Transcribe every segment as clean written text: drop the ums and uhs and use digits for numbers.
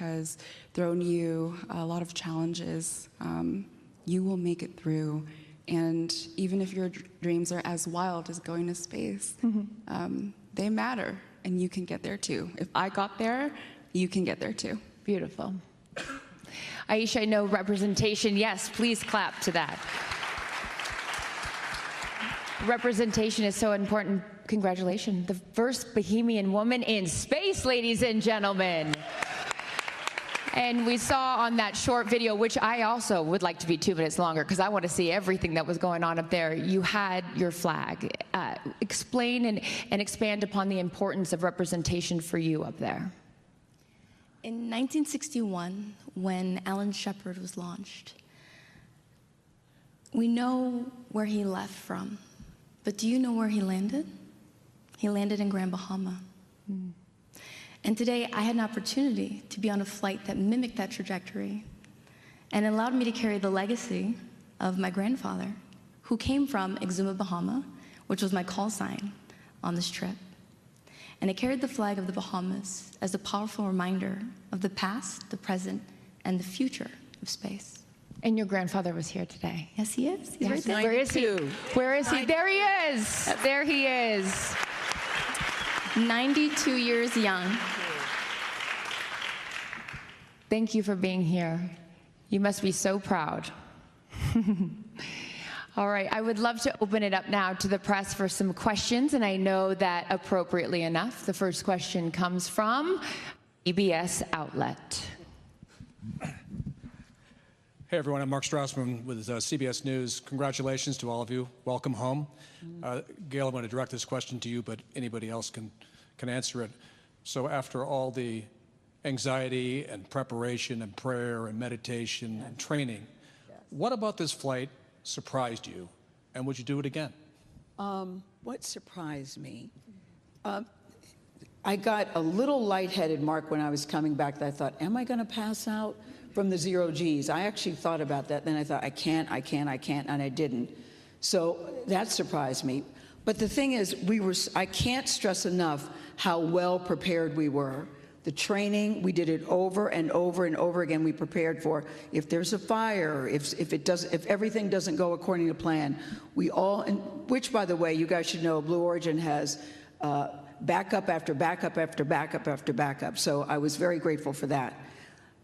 has thrown you a lot of challenges, you will make it through. And even if your dreams are as wild as going to space, they matter, and you can get there too. If I got there, you can get there too. Beautiful. Aisha, I know representation. Yes, please clap to that. Representation is so important. Congratulations. The first Bohemian woman in space, ladies and gentlemen. And we saw on that short video, which I also would like to be 2 minutes longer because I want to see everything that was going on up there. You had your flag. Explain and expand upon the importance of representation for you up there. In 1961, when Alan Shepard was launched, we know where he left from, but do you know where he landed? He landed in Grand Bahama. And today, I had an opportunity to be on a flight that mimicked that trajectory and allowed me to carry the legacy of my grandfather, who came from Exuma, Bahama, which was my call sign on this trip. And it carried the flag of the Bahamas as a powerful reminder of the past, the present, and the future of space. And your grandfather was here today. Yes, he is. He's right there. Where is he? Where is he? There he is. There he is. 92 years young. Thank you for being here. You must be so proud. All right, I would love to open it up now to the press for some questions, and I know that appropriately enough, the first question comes from CBS Outlet. Hey everyone, I'm Mark Strassman with CBS News. Congratulations to all of you. Welcome home. Gail, I want to direct this question to you, but anybody else can answer it. So after all the anxiety and preparation and prayer and meditation and training, what about this flight surprised you, and would you do it again? What surprised me? I got a little lightheaded, Mark, when I was coming back. I thought, am I going to pass out from the 0 Gs? I actually thought about that. Then I thought, I can't, and I didn't. So that surprised me. But the thing is, I can't stress enough how well prepared we were. The training, we did it over and over and over again. We prepared for if there's a fire, if everything doesn't go according to plan. Which, by the way, you guys should know, Blue Origin has backup after backup after backup after backup. So I was very grateful for that.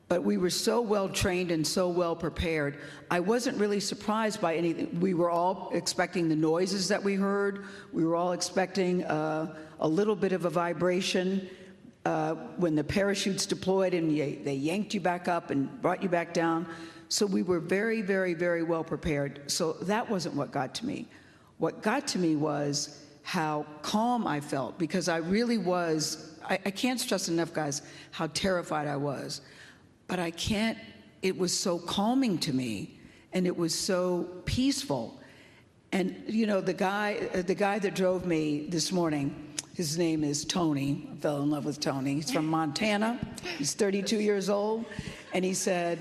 But we were so well trained and so well prepared. I wasn't really surprised by anything. We were all expecting the noises that we heard. We were all expecting a little bit of a vibration. When the parachutes deployed and they yanked you back up and brought you back down. So we were very, very, very well prepared. So that wasn't what got to me. What got to me was how calm I felt, because I really was, I can't stress enough, guys, how terrified I was. But it was so calming to me, and it was so peaceful. And you know, the guy that drove me this morning, his name is Tony. I fell in love with Tony. He's from Montana. He's 32 years old. And he said,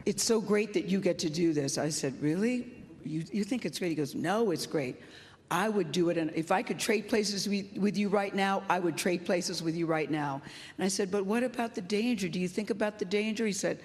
it's so great that you get to do this. I said, really? You think it's great? He goes, no, it's great. I would do it. And if I could trade places with you right now, I would trade places with you right now. And I said, but what about the danger? Do you think about the danger? He said,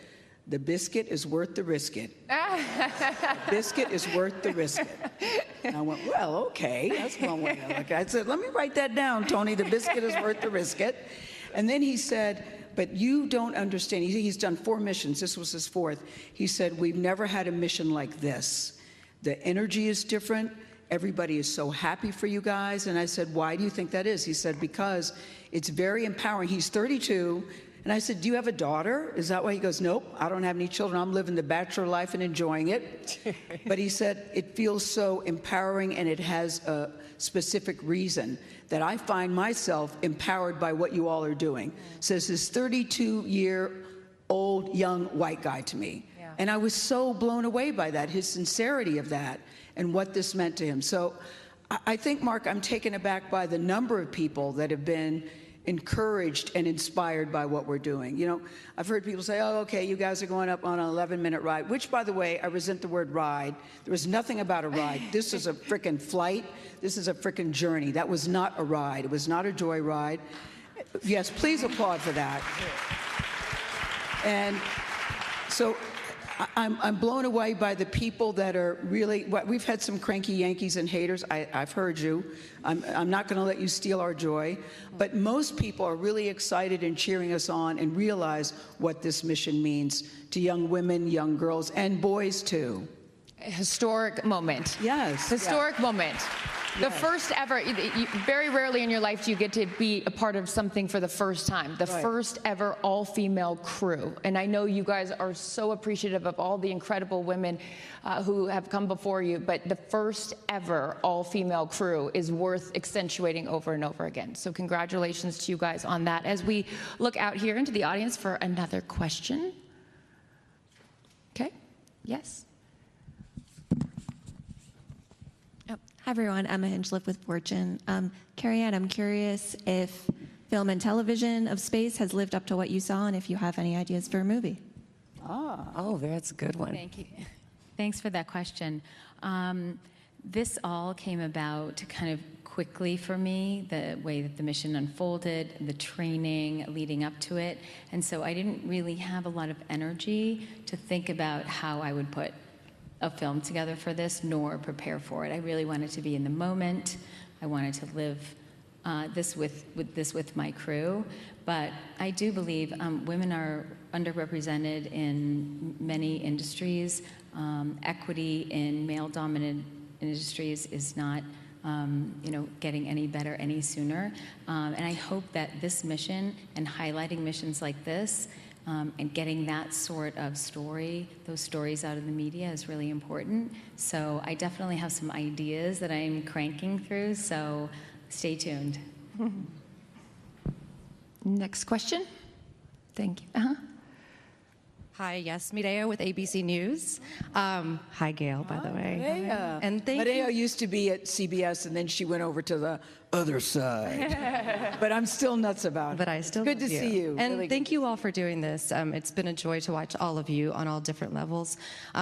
the biscuit is worth the risk it. The biscuit is worth the risk it. And I went, well, okay, that's one way to look at it. I said, let me write that down, Tony. The biscuit is worth the risk it. And then he said, but you don't understand. He's done 4 missions. This was his 4th. He said, we've never had a mission like this. The energy is different. Everybody is so happy for you guys. And I said, why do you think that is? He said, because it's very empowering. He's 32. And I said, do you have a daughter? Is that why? He goes, nope, I don't have any children. I'm living the bachelor life and enjoying it. But he said, it feels so empowering, and it has a specific reason that I find myself empowered by what you all are doing. Says this 32-year-old young white guy to me. Yeah. And I was so blown away by that, his sincerity of that and what this meant to him. So I think, Mark, I'm taken aback by the number of people that have been encouraged and inspired by what we're doing. You know, I've heard people say, oh, okay, you guys are going up on an 11-minute ride, which, by the way, I resent the word ride. There was nothing about a ride. This is a frickin' flight. This is a frickin' journey. That was not a ride. It was not a joy ride. Yes, please applaud for that. And so I'm blown away by the people that are really, we've had some cranky Yankees and haters. I've heard you. I'm not going to let you steal our joy. But most people are really excited and cheering us on and realize what this mission means to young women, young girls, and boys too. Historic moment. Yes. Historic moment. The first ever, very rarely in your life do you get to be a part of something for the first time. The first ever all-female crew. And I know you guys are so appreciative of all the incredible women who have come before you, but the first ever all-female crew is worth accentuating over and over again. So congratulations to you guys on that. As we look out here into the audience for another question. Okay, yes. Hi, everyone. Emma Hinchliff with Fortune. Carrie Ann, I'm curious if film and television of space has lived up to what you saw, and if you have any ideas for a movie. Oh, that's a good one. Thank you. Thanks for that question. This all came about kind of quickly for me, the way that the mission unfolded, the training leading up to it. And so I didn't really have a lot of energy to think about how I would put a film together for this, nor prepare for it. I really wanted to be in the moment. I wanted to live this with my crew. But I do believe women are underrepresented in many industries. Equity in male-dominant industries is not getting any better any sooner. And I hope that this mission and highlighting missions like this and getting that sort of story, those stories out of the media is really important. So I definitely have some ideas that I'm cranking through, so stay tuned. Next question. Thank you. Hi, yes, Mireya with ABC News. Hi, Gail, by the way. Mireya. And thank Mireya you. used to be at CBS, and then she went over to the other side. But I'm still nuts about it. But I still Good to love you. see you. And Really thank you all for doing this. It's been a joy to watch all of you on all different levels.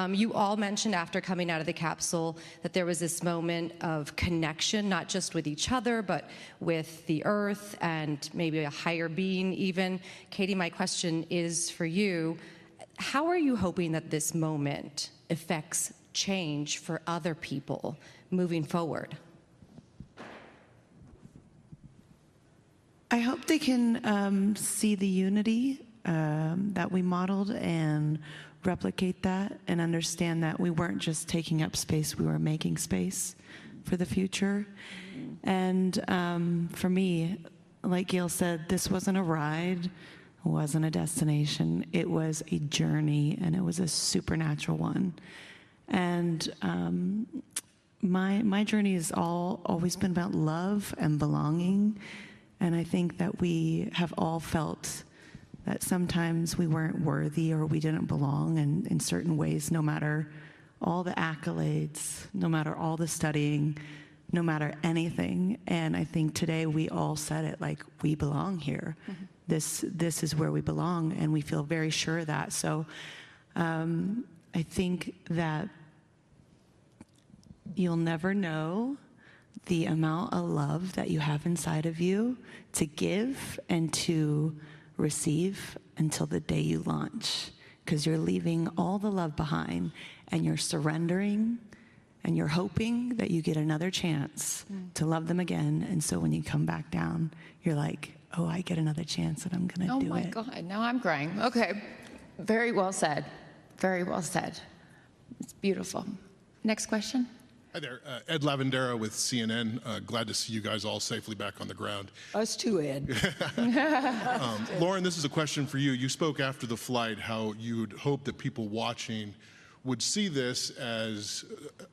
You all mentioned after coming out of the capsule that there was this moment of connection, not just with each other, but with the earth and maybe a higher being even. Katy, my question is for you. How are you hoping that this moment affects change for other people moving forward? I hope they can see the unity that we modeled and replicate that and understand that we weren't just taking up space, we were making space for the future. And for me, like Gail said, this wasn't a ride. It wasn't a destination. It was a journey, and it was a supernatural one. And my journey has always been about love and belonging. And I think that we have all felt that sometimes we weren't worthy or we didn't belong in certain ways, no matter all the accolades, no matter all the studying, no matter anything. And I think today we all said it, like, we belong here. Mm-hmm. This is where we belong, and we feel very sure of that. So I think that you'll never know the amount of love that you have inside of you to give and to receive until the day you launch, because you're leaving all the love behind, and you're surrendering, and you're hoping that you get another chance to love them again. And so when you come back down, you're like, oh, I get another chance, and I'm going to do it. Oh, my God. Now I'm crying. Okay. Very well said. Very well said. It's beautiful. Next question. Hi there. Ed Lavendera with CNN. Glad to see you guys all safely back on the ground. Us too, Ed. Lauren, this is a question for you. You spoke after the flight how you'd hope that people watching would see this as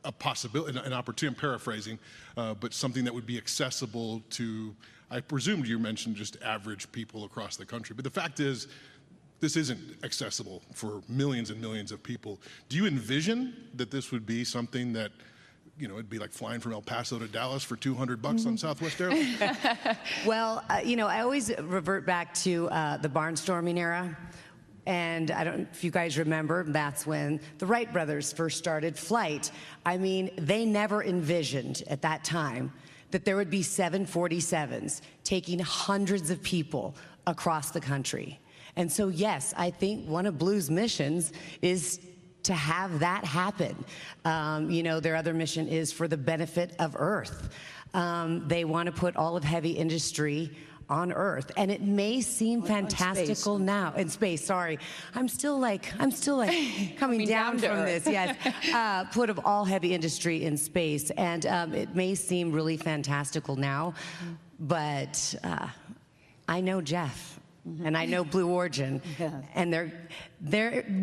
a possibility, an opportunity, I'm paraphrasing, but something that would be accessible to, I presumed you mentioned just average people across the country. But the fact is, this isn't accessible for millions and millions of people. Do you envision that this would be something that, it'd be like flying from El Paso to Dallas for $200 on Southwest Airlines? Well, I always revert back to the barnstorming era. And I don't know if you guys remember, that's when the Wright brothers first started flight. I mean, they never envisioned at that time that there would be 747s taking hundreds of people across the country. And so, yes, I think one of Blue's missions is to have that happen. You know, their other mission is for the benefit of Earth. They want to put all of heavy industry on Earth, and it may seem fantastical now in space. Sorry, I'm still like coming down from this. Yes, put of all heavy industry in space, and it may seem really fantastical now, but I know Jeff, and I know Blue Origin, and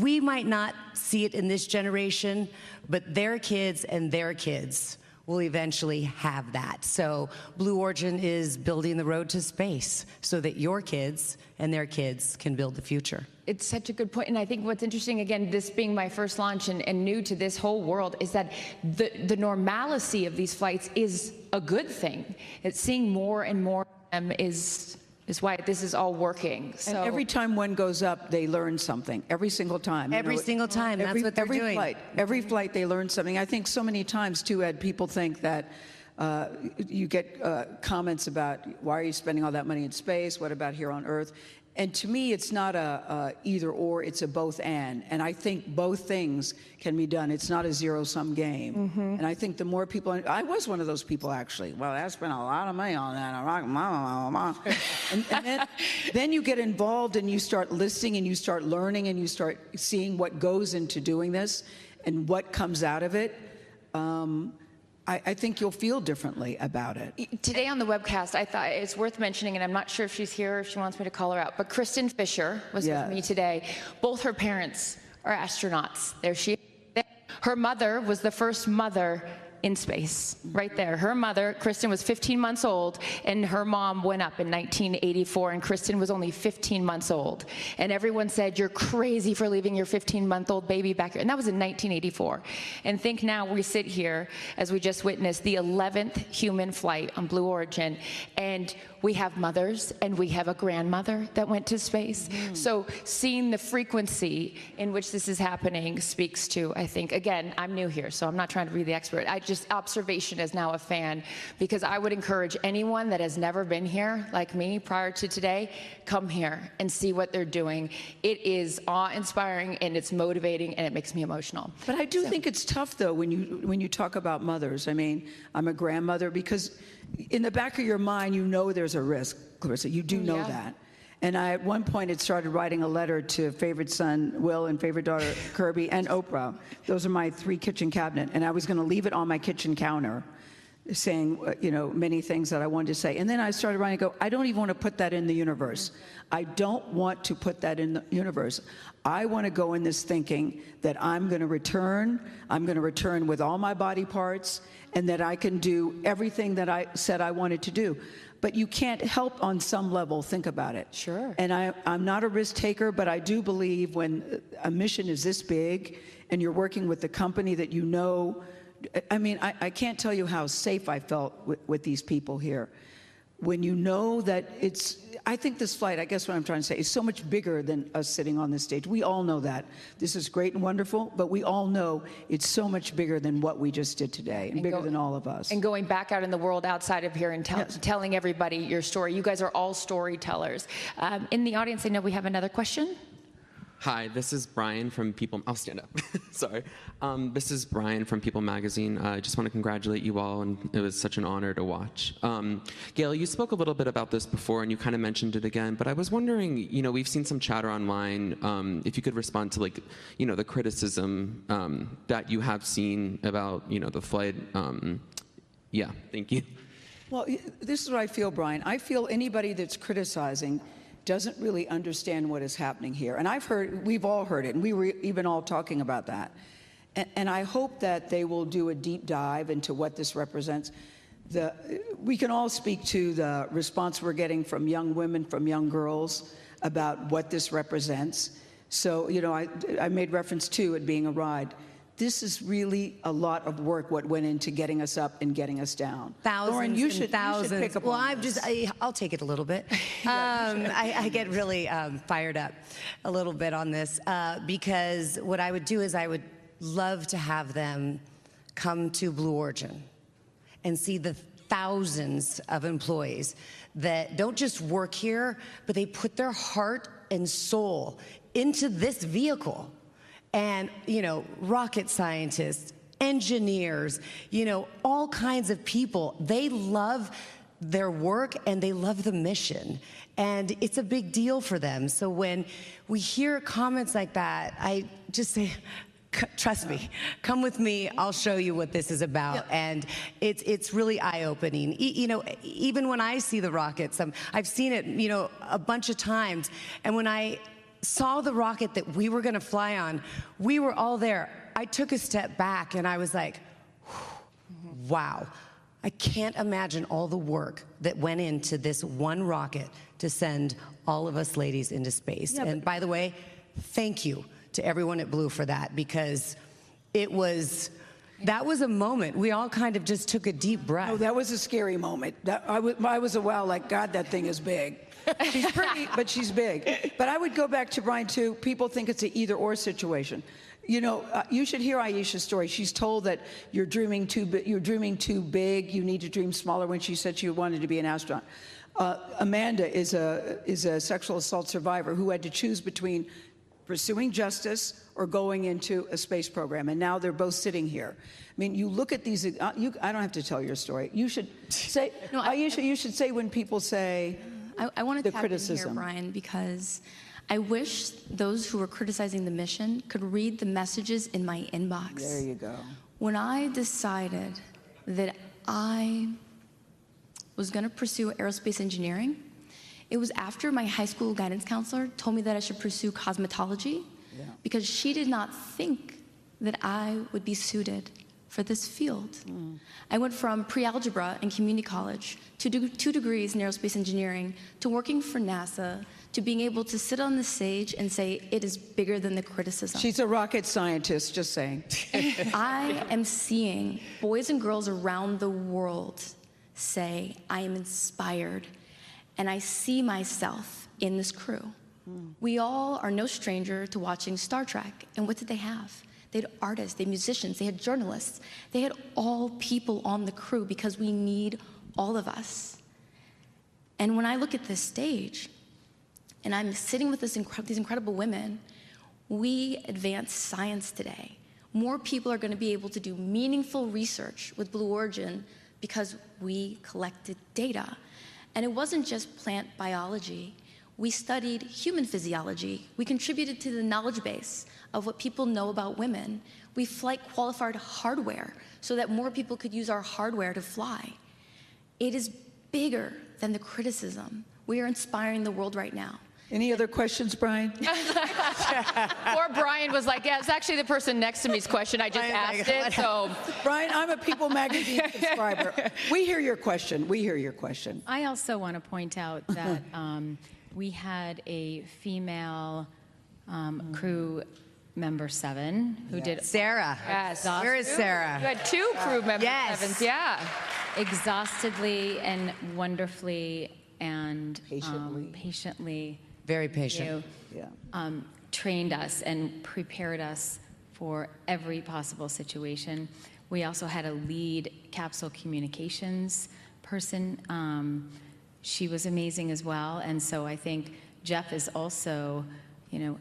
we might not see it in this generation, but their kids and their kids will eventually have that. So Blue Origin is building the road to space so that your kids and their kids can build the future. It's such a good point, and I think what's interesting, again, this being my first launch and new to this whole world, is that the normalcy of these flights is a good thing. It's seeing more and more of them is why this is all working. So, and every time one goes up, they learn something. Every single time. Every single time. That's what they're doing. Every flight, they learn something. I think so many times, too, Ed, people think that you get comments about, why are you spending all that money in space? What about here on Earth? And to me, it's not a either or, it's a both and. And I think both things can be done. It's not a zero-sum game. And I think the more people, I was one of those people, actually. Well, I spent a lot of money on that. And then you get involved and you start listening and you start learning and you start seeing what goes into doing this and what comes out of it. I think you'll feel differently about it. Today on the webcast, I thought it's worth mentioning, and I'm not sure if she's here or if she wants me to call her out, but Kristen Fisher was with me today. Both her parents are astronauts. There she is. Her mother was the first mother in space, right there. Her mother, Kristen, was 15 months old, and her mom went up in 1984, and Kristen was only 15 months old. And everyone said, you're crazy for leaving your 15-month-old baby back here. And that was in 1984. And think now we sit here, as we just witnessed, the 11th human flight on Blue Origin, and we have mothers, and we have a grandmother that went to space. So seeing the frequency in which this is happening speaks to, I think, again, I'm new here, so I'm not trying to be the expert. Just observation as now a fan, because I would encourage anyone that has never been here, like me, prior to today, come here and see what they're doing. It is awe-inspiring, and it's motivating, and it makes me emotional. But I do think it's tough, though, when you talk about mothers. I mean, I'm a grandmother, because in the back of your mind, you know there's a risk, Clarissa. You do know that. And I, at one point, had started writing a letter to favorite son, Will, and favorite daughter, Kirby, and Oprah. Those are my 3 kitchen cabinet. And I was going to leave it on my kitchen counter, saying, you know, many things that I wanted to say. And then I started writing, I don't even want to put that in the universe. I don't want to put that in the universe. I want to go in this thinking that I'm going to return with all my body parts, and that I can do everything that I said I wanted to do. But you can't help on some level think about it. Sure. And I'm not a risk taker, but I do believe when a mission is this big and you're working with the company that you know, I mean, I can't tell you how safe I felt with these people here. When you know that I think this flight, I guess what I'm trying to say, is so much bigger than us sitting on this stage. We all know that. This is great and wonderful, but we all know it's so much bigger than what we just did today, and bigger than all of us. And going back out in the world outside of here and telling everybody your story. You guys are all storytellers. In the audience, I know we have another question. Hi, this is Brian from People. I'll stand up. Sorry. This is Brian from People Magazine. I just want to congratulate you all, and it was such an honor to watch. Gail, you spoke a little bit about this before, and you kind of mentioned it again, but I was wondering, you know, we've seen some chatter online, if you could respond to, like, you know, the criticism that you have seen about, you know, the flight. Yeah, thank you. Well, this is what I feel, Brian. I feel anybody that's criticizing doesn't really understand what is happening here. And we've all heard it, and we were even all talking about that. And I hope that they will do a deep dive into what this represents. We can all speak to the response we're getting from young women, from young girls, about what this represents. So, you know, I made reference to it being a ride. This is really a lot of work, what went into getting us up and getting us down. Thousands Lauren, you should pick up on this. I'll take it a little bit. I get really fired up a little bit on this because what I would do is I would love to have them come to Blue Origin and see the thousands of employees that don't just work here, but they put their heart and soul into this vehicle. And, you know, rocket scientists, engineers, you know, all kinds of people, they love their work and they love the mission. And it's a big deal for them. So when we hear comments like that, I just say, trust me, come with me, I'll show you what this is about. Yep. And it's really eye-opening. You know, even when I see the rockets, I've seen it, you know, a bunch of times. And when I saw the rocket that we were gonna fly on, we were all there. I took a step back and I was like, wow. I can't imagine all the work that went into this one rocket to send all of us ladies into space. Yeah, and by the way, thank you to everyone at Blue for that, because that was a moment. We all kind of just took a deep breath. Oh, that was a scary moment. I was a wow, like, God, that thing is big. She's pretty, but she's big. But I would go back to Brian, too. People think it's an either-or situation. You know, you should hear Aisha's story. She's told that you're dreaming too big, you need to dream smaller, when she said she wanted to be an astronaut. Amanda is a sexual assault survivor who had to choose between pursuing justice or going into a space program, and now they're both sitting here. I mean, you look at these, I don't have to tell your story. You should say, no, Aisha, you should say when people say I want to tap criticism. in here, Brian, because I wish those who were criticizing the mission could read the messages in my inbox. There you go. When I decided that I was going to pursue aerospace engineering, it was after my high school guidance counselor told me that I should pursue cosmetology, because she did not think that I would be suited for this field. I went from pre-algebra in community college to 2 degrees in aerospace engineering to working for NASA to being able to sit on the stage and say it is bigger than the criticism. She's a rocket scientist, just saying. I am seeing boys and girls around the world say, I am inspired, and I see myself in this crew. We all are no stranger to watching Star Trek, and what did they have? They had artists, they had musicians, they had journalists. They had all people on the crew, because we need all of us. And when I look at this stage, and I'm sitting with these incredible women, we advance science today. More people are going to be able to do meaningful research with Blue Origin because we collected data. And it wasn't just plant biology. We studied human physiology. We contributed to the knowledge base of what people know about women. We flight qualified hardware so that more people could use our hardware to fly. It is bigger than the criticism. We are inspiring the world right now. Any other questions, Brian? Poor Brian was like, yeah, it's actually the person next to me's question. I just asked it, so. Brian, I'm a People magazine subscriber. We hear your question. We hear your question. I also want to point out that we had a female crew member 7 who did. Sarah. Yes. Where is Sarah? You had 2 crew member 7s, yeah. Exhaustedly and wonderfully and patiently. Very patient. Trained us and prepared us for every possible situation. We also had a lead capsule communications person. She was amazing as well. And so I think Jeff is also, you know,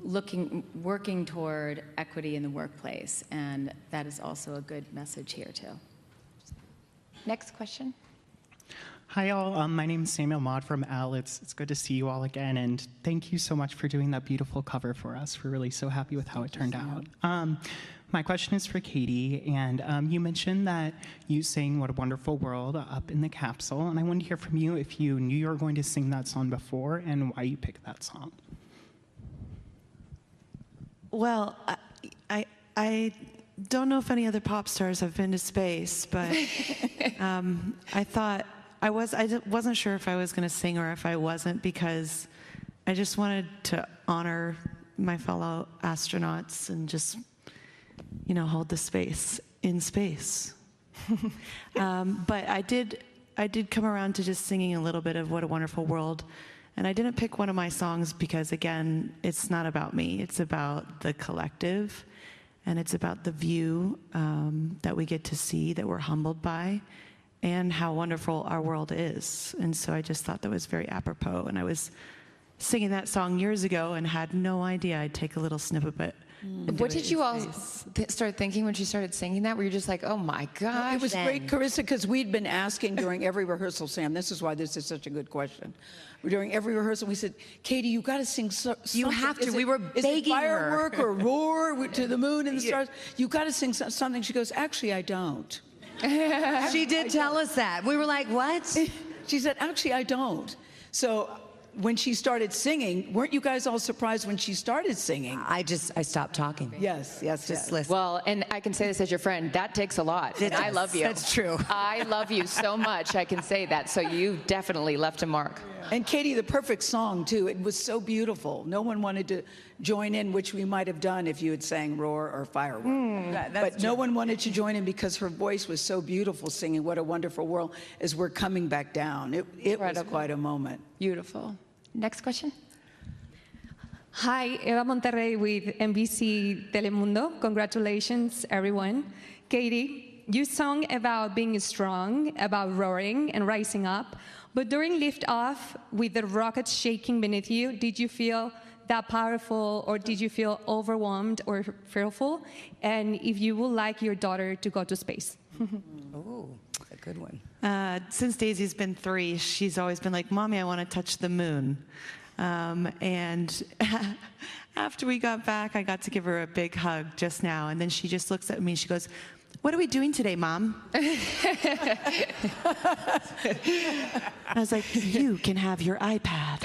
working toward equity in the workplace. And that is also a good message here too. Next question. Hi, all. My name is Samuel Maud from Elle. It's good to see you all again, and thank you so much for doing that beautiful cover for us. We're really so happy with how it turned out. My question is for Katy, and you mentioned that you sang What a Wonderful World up in the capsule, and I wanted to hear from you if you knew you were going to sing that song before and why you picked that song. Well, I don't know if any other pop stars have been to space, but I thought I wasn't sure if I was going to sing or if I wasn't, because I just wanted to honor my fellow astronauts and just, you know, hold the space in space. But I did come around to just singing a little bit of What a Wonderful World. And I didn't pick one of my songs because, again, it's not about me. It's about the collective. And it's about the view that we get to see, that we're humbled by, and how wonderful our world is. And so I just thought that was very apropos. And I was singing that song years ago and had no idea I'd take a little snippet of it. What did you all start thinking when she started singing that? Were you just like, oh my gosh? It was great, Carissa, because we'd been asking during every rehearsal, Sam, this is why this is such a good question. During every rehearsal, we said, Katy, you got to sing something. You have to. We were begging her. Firework or roar to the moon and the stars? You got to sing something. She goes, actually, I don't. She did tell us that. We were like, what? She said, actually, I don't. So when she started singing, weren't you guys all surprised when she started singing? I stopped talking. Yes. Just listen. Well, and I can say this as your friend, that takes a lot. And I love you. That's true. I love you so much, I can say that. So you definitely left a mark. And Katy, the perfect song, too. It was so beautiful. No one wanted to join in, which we might have done if you had sang Roar or Firework. But no one wanted to join in because her voice was so beautiful singing What a Wonderful World as we're coming back down. It was quite a moment. Beautiful. Next question. Hi, Eva Monterrey with NBC Telemundo. Congratulations, everyone. Katy, you sung about being strong, about roaring and rising up. But during liftoff, with the rockets shaking beneath you, did you feel that powerful, or did you feel overwhelmed or fearful? And if you would like your daughter to go to space? Oh, a good one. Since Daisy's been 3, she's always been like, Mommy, I want to touch the moon. And after we got back, I got to give her a big hug just now. And then she just looks at me and she goes, what are we doing today, Mom? I was like, you can have your iPad.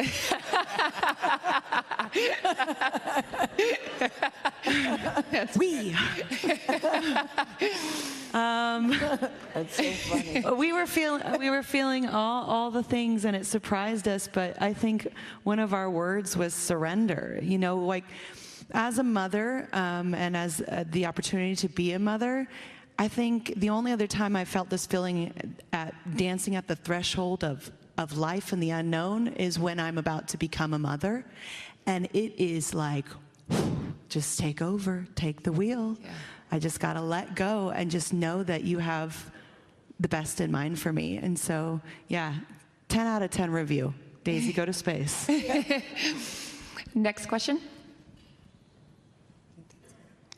We. That's so funny. We were feeling all the things, and it surprised us. But I think one of our words was surrender. You know, like as a mother, and as the opportunity to be a mother, I think the only other time I felt this feeling at dancing at the threshold of life and the unknown is when I'm about to become a mother. And it is like, just take over, take the wheel. Yeah. I just got to let go and just know that you have the best in mind for me. And so, yeah, 10 out of 10 review. Daisy, go to space. Next question.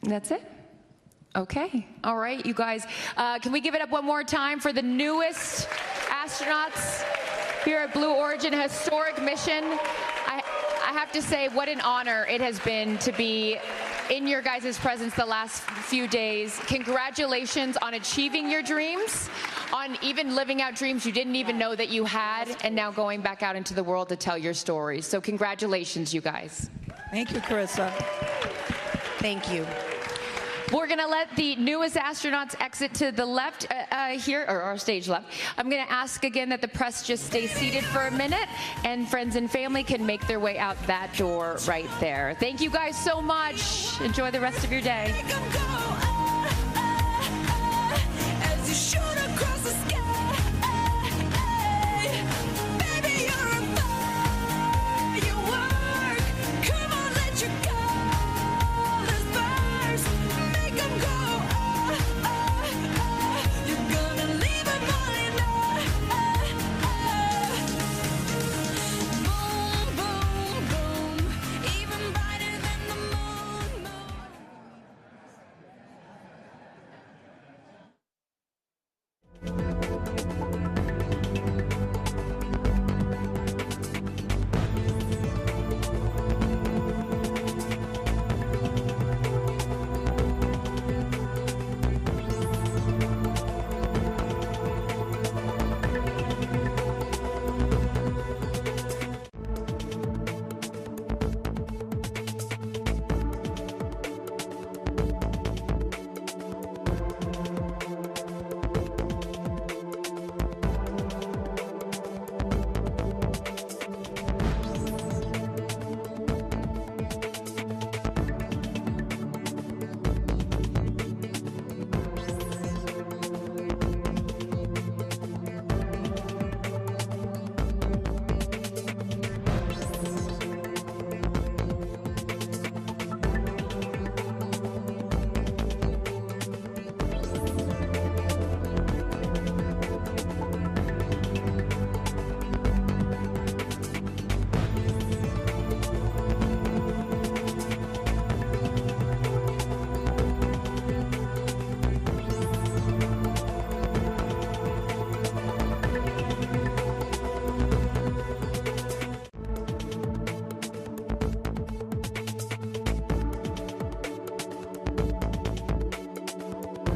That's it? Okay. All right, you guys. Can we give it up one more time for the newest astronauts here at Blue Origin, a historic mission? I have to say, what an honor it has been to be in your guys' presence the last few days. Congratulations on achieving your dreams, on even living out dreams you didn't even know that you had, and now going back out into the world to tell your stories. So congratulations, you guys. Thank you, Carissa. Thank you. We're going to let the newest astronauts exit to the left here, or our stage left. I'm going to ask again that the press just stay seated for a minute, and friends and family can make their way out that door right there. Thank you guys so much. Enjoy the rest of your day.